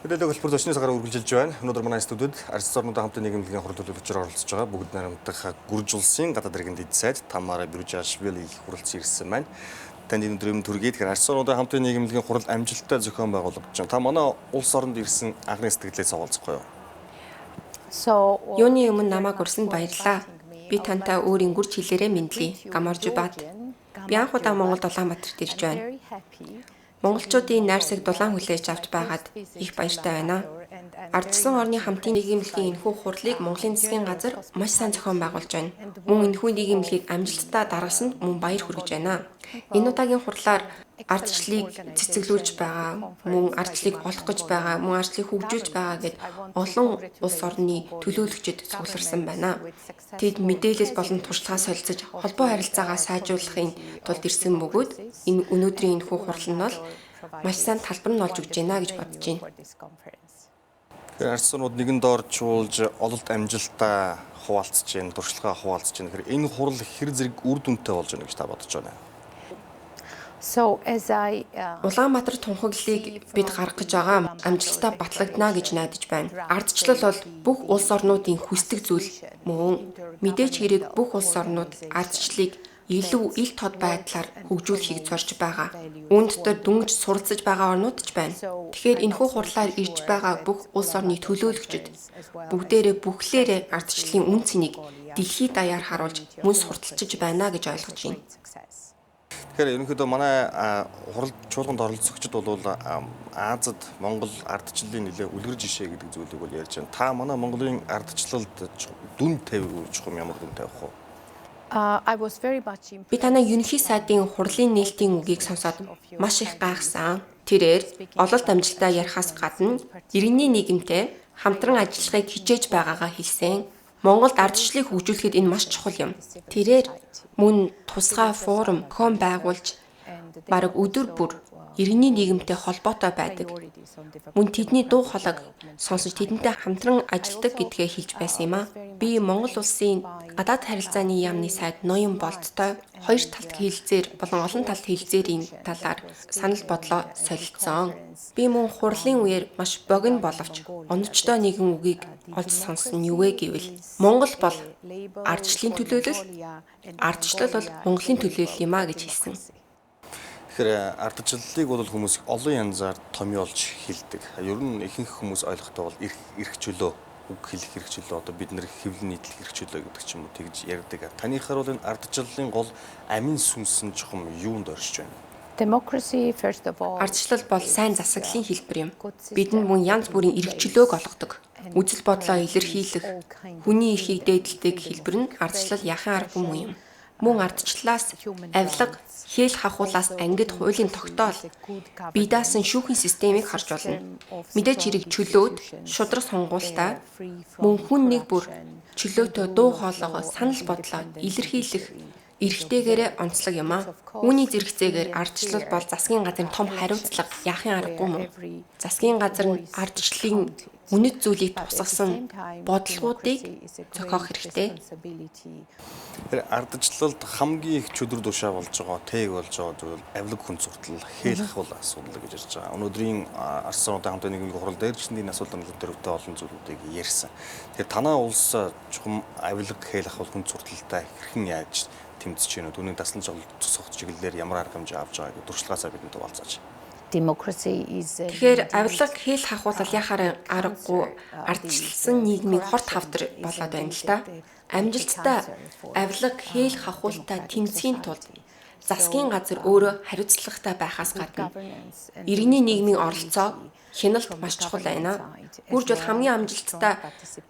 Мэдээлэл хэлбэр зочны цагаар үргэлжилж байна. Өнөөдөр манай студид Арьс орнуудын хамтын нийгэмлэгийн хурал төлөөлөгчөөр оролцож байгаа бүгд найрамдах Гүрж улсын гадаад иргэн дэд сайд Тамара Биржашвили хүрэлцэн ирсэн байна. Танд энэ өдрийн төргийд Арьс орнуудын хамтын нийгэмлэгийн хурал амжилттай зохион байгуулагдаж байна. Та манай улс оронд ирсэн анхны сэтгэлээс оолцохгүй юу? Юуны өмнө намайг урьсанд баярлалаа. Би тантай өөрийн гүрж хэлээрээ мэдлээ. Гамаржбат. Би анх удаа Монгол Улаанбаатарт ирж байна. Монголчуудын найрсаг дулаан хүлээж авч байгаад их баяртай байна. Ардчилсан орны хамтын нийгэмлэгийн энэхүү хурлыг Монголын засгийн газар маш сайн зохион байгуулж байна. Мөн энэхүү нийгэмлэгийг амжилттай даргасанд мөн баяр хүргэж байна. Энэ удаагийн хурлаар ардчлалыг цэцэглүүлж байгаа, мөн ардчлалыг олох гэж байгаа, мөн ардчлалыг хөгжүүлж байгаа гэд олон улс орны төлөөлөгчид цугларсан байна. Тэд мэдээлэл болон туршлагаа солилцож холбоо харилцаагаа сайжруулахын тулд ирсэн бөгөөд энэ өнөөдрийн энэхүү хурал нь бол маш сайн талбар нь олж өгч байна гэж бодож байна. Арьс орнууд нэгэн доор чуулж ололт амжилтаа хуваалцж байна, туршлагаа хуваалцж байна. Тэгэхээр энэ хурал хэр зэрэг үр дүнтэй болж байна гэж та бодож байна? Улаанбаатар тунхаглалыг бид гаргах гэж байгаа амжилттай батлагдана гэж найдаж байна. Ардчлал бол бүх улс орнуудын хүсдэг зүйл мөн мэдээж хэрэг бүх улс орнууд ардчлалыг илүү ил тод байдлаар хөгжүүлэхийг зорж байгаа. Үүнд дотор дүнж суралцж байгаа орнууд ч байна. Тэгэхээр энэхүү хурлаар ирж байгаа бүх улс орны төлөөлөгчид бүгдээрээ бүхлээрээ ардчлалын үн цэнийг дэлхийд даяар харуулж мөн сурталчилж байна гэж ойлгож байна. Тэгэхээр ерөнхийдөө манай хурал чуулганд оролцогчид бол Азад Монгол ардчлалын нэлээ үлгэр жишээ гэдэг зүйлийг бол ярьж байна. Та манай Монголын ардчлалд дүн тавьж байгаа ямар дүн тавих вэ? Би танай ерөнхий сайдын хурлын нээлтийн үгийг сонсоод маш их гайхсан. Тэрээр ололт амжилтаа ярихаас гадна иргэний нийгэмтэй хамтран ажиллахыг хичээж байгаагаа хэлсэн. Монголд ардчлалыг хөгжүүлэхэд энэ маш чухал юм. Тэрээр мөн тусгай форум байгуулж бараг өдөр бүр иргэний нийгэмтэй холбоотой байдаг. Мөн тэдний дуу хоолойг сонсож тэдэнтэй хамтран ажилладаг гэдгээ хэлж байсан юм а. Би Монгол улсын гадаад харилцааны яамны сайд Ноён Болттой хоёр талт хэлэлцээр болон олон талт хэлэлцээрийн талаар санал бодлоо солилцсон. Би мөн хурлын үеэр маш богино боловч оновчтой нэгэн үгийг олж сонссон нь юу вэ гэвэл Монгол бол ардчлалын төлөөлөл, ардчлал бол Монголын төлөөлөл юм а гэж хэлсэн. Тэгэхээр ардчлалыг бол хүмүүс олон янзаар томьёолж хэлдэг. Ер нь ихэнх хүмүүс ойлгохтой бол эрх чөлөө, үг хэлэх эрх чөлөө, одоо бид нэр хэвлэл нийтлэх эрх чөлөө гэдэг ч юм уу тэгж ярьдаг. Танийхаар бол энэ ардчлалын гол амин сүнс нь чухам юунд оршиж байна? Ардчлал бол сайн засаглалын хэлбэр юм. Бидэнд мөн янз бүрийн эрх чөлөөг олгодог. Үзэл бодлоо илэрхийлэх, хүний эрхийг дээдэлдэг хэлбэр нь ардчлал яхан аргагүй муу юм. Мөн ардчлалаас авилга, хэл хахуулаас ангид хуулийн тогтоол, бие даасан шүүхийн системийг харж болно. Мэдээж хэрэг чөлөөт, шудраг сонгуультай, мөн хүн нэг бүр чөлөөтэй дуу хоолойгоо санал бодлоо илэрхийлэх эрхтэйгээрээ онцлог юм а. Үүний зэрэгцээгээр ардчлал бол засгийн газрын том хариуцлага яахын аргагүй мөн. Засгийн газар нь ардчлалын үнэт зүйлийг тусгасан бодлогуудыг зохиох хэрэгтэй. Ардчлалд хамгийн их чөдөр тушаа болж байгаа, тээг болж байгаа зүйл авилга хүн суртал, хэл хахуул асуудал гэж ярьж байгаа. Өнөөдрийн Арьс орнуудын хамтын нийгмийн хурал дээр ч энэ асуудал төвтэй олон зүйлүүдийг ярьсан. Тэгэхээр танай улс чухам авилга, хэл хахуул хүн сурталтай хэрхэн яаж тэмцэж байна? Түүний дасгалж зогсох чиглэлээр ямар арга хэмжээ авч байгаа гэдэг туршлагаасаа бидэнд хуваалцаач. Тэгэхээр авилга хэл хахуулал яхаар аргагүй ардчилсан нийгмийн хорт хавдар болоод байна л да. Амжилттай авилга хэл хахуултаа тэмцэхийн тулд засгийн газар өөрөө хариуцлагатай байхаас гадна иргэний нийгмийн оролцоо хяналт маш чухал байна. Гүрж бол хамгийн амжилттай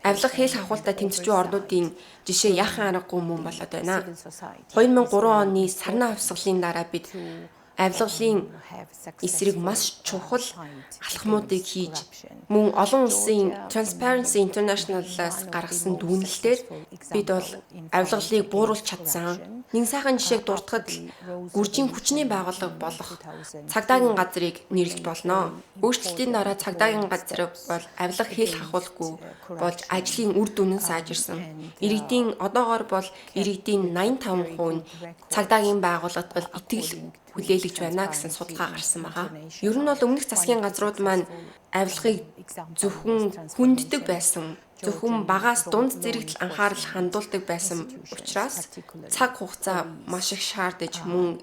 авилга хэл хахуултаа тэмцэж буй орнуудын жишээ яхан аргагүй мөн болоод байна. 2003 оны сарна хувьсгалын дараа бид авилгалын эсрэг маш чухал алхмуудыг хийж мөн олон улсын Transparency International-аас гаргасан дүгнэлтээр бид бол авилгалыг бууруулж чадсан. Нэг сайхан жишээг дуртахад л гүржийн хүчний байгууллага болох цагдаагийн газрыг нэрлэж болно. Өөрчлөлтийн дараа цагдаагийн газар бол авилга хэл хахуулгүй болж ажлын үр дүн нь сайжирсан. Иргэдийн одоогоор бол иргэдийн 85% нь цагдаагийн байгууллагад итгэл хүлээлгэж байна гэсэн судалгаа гарсан байгаа. Ер нь бол өмнөх засгийн газрууд маань авилгыг зөвхөн хүнддэг байсан. Зөвхөн багаас дунд зэрэгтэл анхаарал хандуулдаг байсан учраас цаг хугацаа маш их шаардаж мөн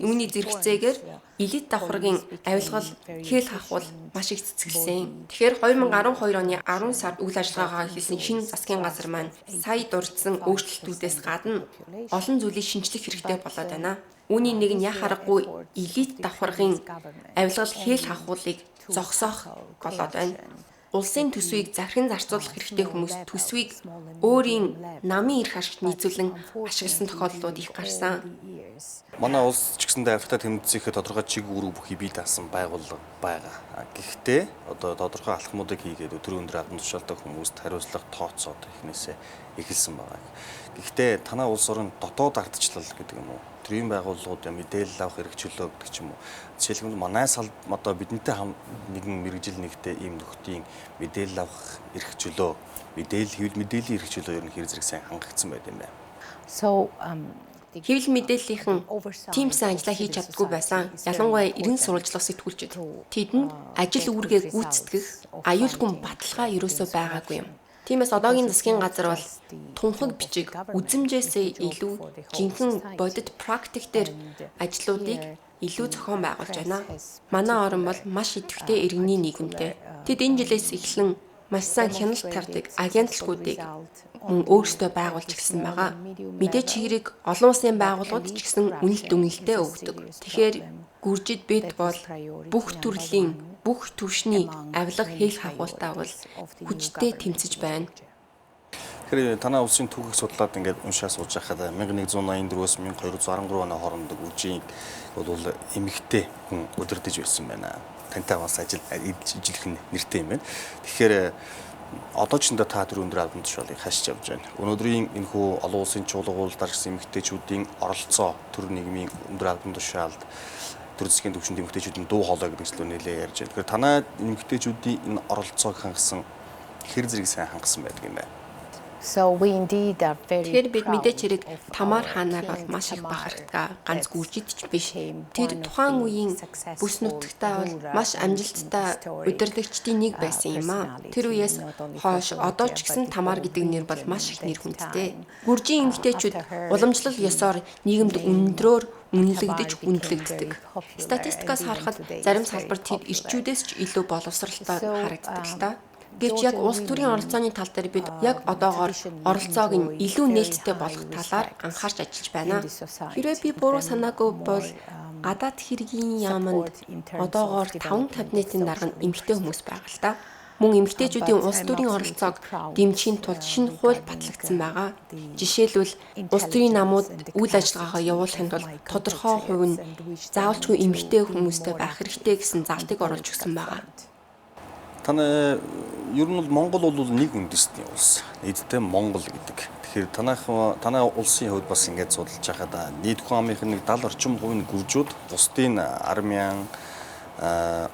үүний зэрэгцээгээр элит давхаргын авилгал хэл хахуул маш их цэцгэлсэн. Тэгэхээр 2012 оны 10 сард үйл ажиллагаагаа эхэлсэн шинэ засгийн газар маань сая дурдсан өөрчлөлтүүдээс гадна олон зүйлийг шинжлэх хэрэгтэй болоод байна. Үүний нэг нь яа харахгүй элит давхаргын авилгал хэл хахуулыг зогсоох болоод байна. Улсын төсвийг захиран зарцуулах хэрэгтэй хүмүүс төсвийг өөрийн намын эрх ашигт нийцүүлэн ашигласан тохиолдлууд их гарсан. Манай улс ч гэсэндээ Африкад тэмцээхэд тодорхой чиг үүрэг бүхий бий даасан байгууллага байгаа. Гэхдээ одоо тодорхой алхмуудыг хийгээд өдөр өндөр албан тушаалтай хүмүүст хариуцлага тооцоод эхнээсээ эхэлсэн байгаа. Гэхдээ танай улс орон дотоод ардчлал гэдэг юм уу? Төрийн байгууллагууд мэдээлэл авах хэрэгчлөө гэдэг ч юм уу. Жишээлбэл манай салд одоо бидэнтэй нэгэн мэрэгжил нэгтэй ийм нөхдийн мэдээлэл авах хэрэгчлөө, мэдээллийн хэрэгчлөө ер нь хэр зэрэг сайн хангагдсан байт юм бэ? Хэвлэл мэдээллийнхэн тим сайн ажиллаа хийж чаддаггүй байсан. Ялангуяа эрен сурвалжлах сэтгүүлчид. Тэдэнд ажил үүргээ гүйцэтгэх аюулгүй баталгаа ерөөсөө байгаагүй юм. Тиймээс одоогийн засгийн газар бол тунхаг бичиг үзэмжээсээ илүү жинхэнэ бодит практик дээр ажлуудыг илүү зохион байгуулж байна. Манай орн бол маш идэвхтэй иргэний нийгэмтэй. Тэд энэ жилээс эхлэн маш сайн хяналт тавьдаг агентлагуудыг мөн өөрсдөө байгуулж эхэлсэн байгаа. Мэдээж чигрийг олон улсын байгууллагууд ч гэсэн үнэлт дүнэлтээ өгдөг. Тэгэхээр гүржид бид бол бүх төрлийн, бүх түвшний авилга хэл хахуултаа бол хүчтэй тэмцэж байна. Тэгэхээр танай улсын түүхийг судлаад ингээд уншаа сууж байхад 1184-өөс 1213 оны хооронд гүржийн бол эмэгтэй хүн удирдах байсан байна. Тантай бас ажиллах нэртэй юм байна. Тэгэхээр одоо ч та түр өндөр албан тушаалыг хашиж явж байна. Өнөөдрийн энэхүү олон улсын чуулгууд дарагсан эмэгтэйчүүдийн оролцоо төр нийгмийн өндөр албан тушаалд төр засгийн төвчөнд эмэгтэйчүүдийн дуу хоолой гэдэг зүйлөө нэлээд ярьж байна. Тэгэхээр танай эмэгтэйчүүдийн энэ оролцоог хангасан хэр зэрэг сайн хангасан байдаг юм бэ? Тэгэхээр бид мэдээч хэрэг Тамар хаанаар бол маш их бахархдаг. Ганц гүржид ч биш. Тэр тухайн үеийн бүс нутагтаа бол маш амжилттай удирдагчдын нэг байсан юм аа. Тэр үеэс хойш одоо ч гэсэн Тамар гэдэг нэр бол маш их нэр хүндтэй. Гүржийн эмэгтэйчүүд уламжлал ёсоор нийгэмд өндрөөр үнэлэгдэж үнэлэгддэг. Статистикаас харахад зарим салбар тэд ирчүүдээс ч илүү боловсралтай харагддаг л та. Гэвч яг улс төрийн оролцооны тал дээр бид яг одоогоор оролцоог нь илүү нээлттэй болгох талаар анхаарч ажиллаж байна. Хэрвээ би буруу санаагүй бол гадаад хэргийн яамд одоогоор 5 кабинетийн дарга нь эмэгтэй хүмүүс байгаа л та. Мөн эмэгтэйчүүдийн улс төрийн оролцоог дэмжихийн тулд шинэ хууль батлагдсан байгаа. Жишээлбэл улс төрийн намууд үйл ажиллагаагаа явуулахын тулд тодорхой хувь нь заавалчгүй эмэгтэй хүмүүстэй байх хэрэгтэй гэсэн залтыг оруулж өгсөн байгаа. Танай ер нь бол Монгол бол нэг үндэстний улс. Нийтдээ Монгол гэдэг. Тэгэхээр танай улсын хувьд бас ингэж судалж байхад нийт хүн амынх нэг 70 орчим хувь нь гүржүүд, бусдын Армян,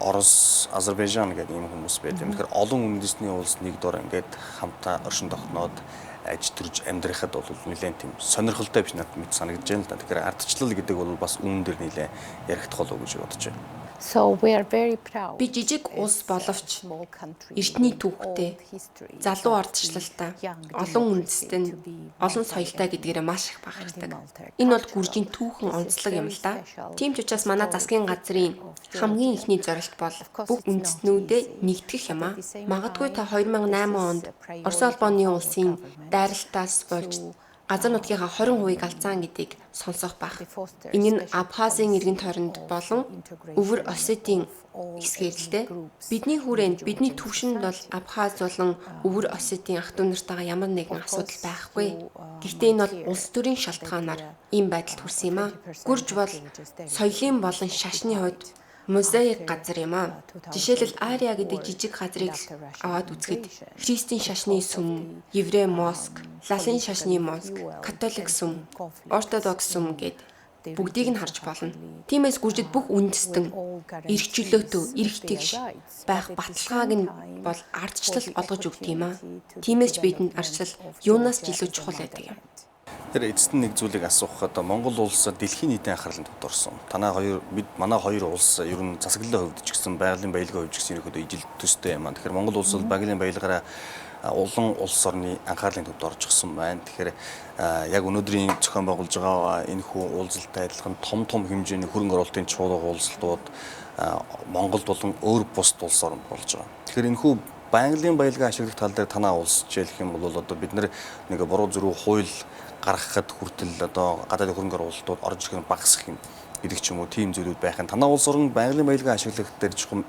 Орос, Азербайджан гэдэг ийм хүмүүс байдаг. Тэгэхээр олон үндэстний улс нэг дор ингээд хамтаа оршин тогтноод аж төрж амьдрахад бол нэлээд тийм сонирхолтой биш надад мэд санагдаж байна л да. Тэгэхээр ардчлал гэдэг бол бас үүн дээр нэлээд яригдах болов уу гэж бодож байна. Би жижиг улс боловч эртний түүхтэй, залуу ардчлалтай, олон үндэстэн, олон соёлтой гэдгээрээ маш их бахархдаг. Энэ бол гүржийн түүхэн онцлог юм л да. Тийм ч учраас манай засгийн газрын хамгийн ихний зорилт бол бүх үндэстнүүдэд нэгтгэх юм аа. Магадгүй та 2008 онд Орос улбооны улсын дайралтаас болж газар нутгийнхаа 20%-ийг алцсан гэдгийг сонсох бах. Энэ нь Абхазийн иргэн тойронд болон Өвөр Осетийн хэсгээр л дээ. Бидний хүрээнд, бидний төвшөнд бол Абхаз болон Өвөр Осетийн ах дүү нартайгаа ямар нэгэн асуудал байхгүй. Гэхдээ энэ бол улс төрийн шалтгаанаар ийм байдалд хүрсэн юм аа. Гүрж бол соёлын болон шашны хувьд мозаик газар юм аа. Жишээлбэл Ария гэдэг жижиг газрыг аваад үзэхэд Христийн шашны сүм, Еврей моск, Лалын шашны моск, Католик сүм, Ортодокс сүм гэд бүгдийг нь харж болно. Тиймээс гүржид бүх үндэстэн, эрх чөлөөтэй, эрх тэгш байх баталгааг нь бол ардчлал олгож өгдөг юм аа. Тиймээс ч бидэнд ардчлал юунаас ч илүү чухал байдаг юм. Тэр эцэст нэг зүйлийг асуухад Монгол улс дэлхийн нийтийн анхаарланд тодорсон. Манай хоёр улс ер нь засаглалын хувьд ч гэсэн байгалийн баялгийн хувьд ч гэсэн ерөөдөө ижил төстэй юм аа. Тэгэхээр Монгол улс бол байгалийн баялгаараа улан улс орны анхаарлын төвд орж ирсэн байна. Тэгэхээр яг өнөөдрийн зохион байгуулж байгаа энэ хүү уулзалтай адилхан том хэмжээний хөрөнгө оруулалтын чуулга уулзалтууд Монголд болон өөр бусад улс оронд болж байгаа. Тэгэхээр энэ хүү байгалийн баялгаа ашиглах тал дээр танаа улс жишээлх юм бол одоо бид нэг буруу зүрх хууль гаргахад хүртэл одоо гадаадын хөрөнгө оруулалтууд орж ирэх нь багасах юм гэдэг ч юм уу тийм зүйлүүд байх нь танаа улс орн байгалийн баялгаа ашиглах дээр жишээ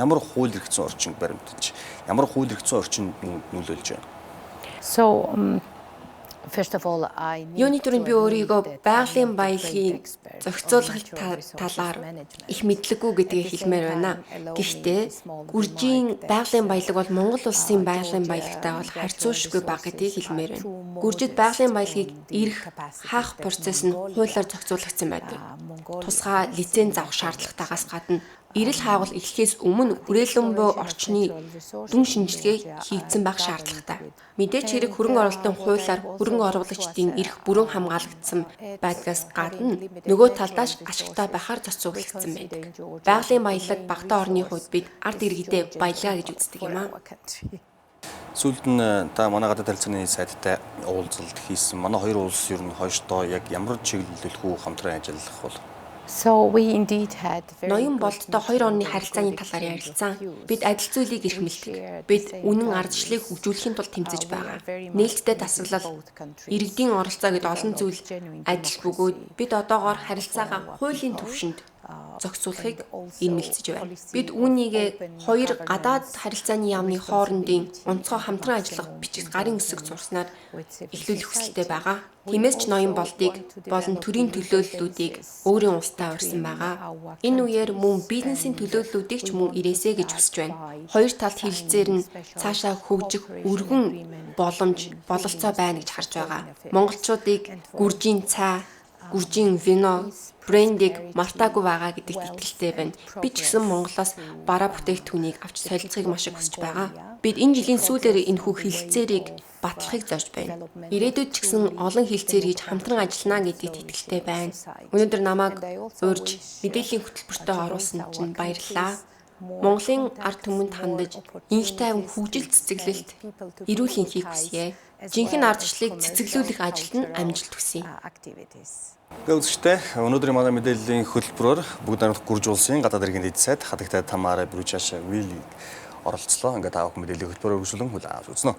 ямар хууль эрхцэн орчин баримталж ямар хууль эрхцэн орчин нөлөөлж байна. So Юуны төрөнд би өөрийгөө байгалийн баялагын зохицуулалт талаар их мэдлэггүй гэдгийг хэлмээр байна. Гэхдээ гүржийн байгалийн баялаг бол Монгол улсын байгалийн баялагтай бол харьцуулшгүй бага гэдгийг хэлмээр байна. Гүржид байгалийн баялагыг эрх хаах процесс нь хуулиар зохицуулагдсан байдаг. Тусгай лиценз авах шаардлагатайгаас гадна эрэл хаагуул эхлэхээс өмнө хүрээлэн буй орчны дүн шинжилгээ хийгдсэн байх шаардлагатай. Мэдээж хэрэг хөрөнгө оруулалтын хуулиар хөрөнгө оруулагчдын эрх бүрэн хамгаалагдсан байдгаас гадна нөгөө талдаас ашигтай байхаар зохицуулагдсан байдаг. Байгалийн баялаг багтаа орны хувьд бид ард иргэдээ баялгаа гэж үздэг юм аа. Сүүлд нь та манай гадаад харилцааны сайдтай уулзалт хийсэн. Манай хоёр улс ер нь хойштоо яг ямар чиглэлд хүү хамтран ажиллах бол Ноён болдтой 2 орны харилцааны талаар ярилцсан. Бид адил зүйлийг эрхэмлдэг. Бид үнэн ардчлалыг хөгжүүлэхийн тулд тэмцэж байгаа. Нээлттэй дасгалал, иргэдийн оролцоо гэд олон зүйл адил бөгөөд бид одоогоор харилцаагаа хуулийн түвшинд зохицуулахыг эрмэлзэж байна. Бид үүнийг хоёр гадаад харилцааны яамны хоорондын онцгой хамтран ажиллах бичих гарын үсэг зурснаар эхлүүлэх хүсэлтэй байгаа. Тиймээс ч ноён болдыг болон төрийн төлөөллүүдийг өөрийн улстай урьсан байгаа. Энэ үеэр мөн бизнесийн төлөөллүүдийг ч мөн ирээсэй гэж хүсэж байна. Хоёр талд хэлэлцээр нь цаашаа хөгжих өргөн боломж, бололцоо байна гэж харж байгаа. Монголчуудыг гүржийн цай, гүржийн вино брендийг мартаагүй байгаа гэдэгт итгэлтэй байна. Би ч гэсэн Монголоос бараа бүтээгдэхүүнийг авч солилцохыг маш их хүсэж байгаа. Бид энэ жилийн сүүлээр энэхүү хэлэлцээрийг батлахыг зорж байна. Ирээдүйд ч гэсэн олон хэлэлцээр хийж хамтран ажиллана гэдэгт итгэлтэй байна. Өнөөдөр намайг урьж мэдээллийн хөтөлбөртөө оруулсан чинь баярлалаа. Монголын ард түмэнд хандаж инх тайван хөгжил цэцэглэлт эрүүл энхийг хүсье. Жинхэнэ ардчлалыг цэцэглүүлэх ажилд нь амжилт хүсье. Үзэгчдээ өнөөдрийн манай мэдээллийн хөтөлбөрөөр бүгд найрамдах гүрж улсын гадаад иргэн дэд сайд хатагтай Тамара Бручаша Вилли оролцлоо. Ингээд таавах мэдээллийн хөтөлбөрөөр үргэлжлэн хүлээн авч үзнэ.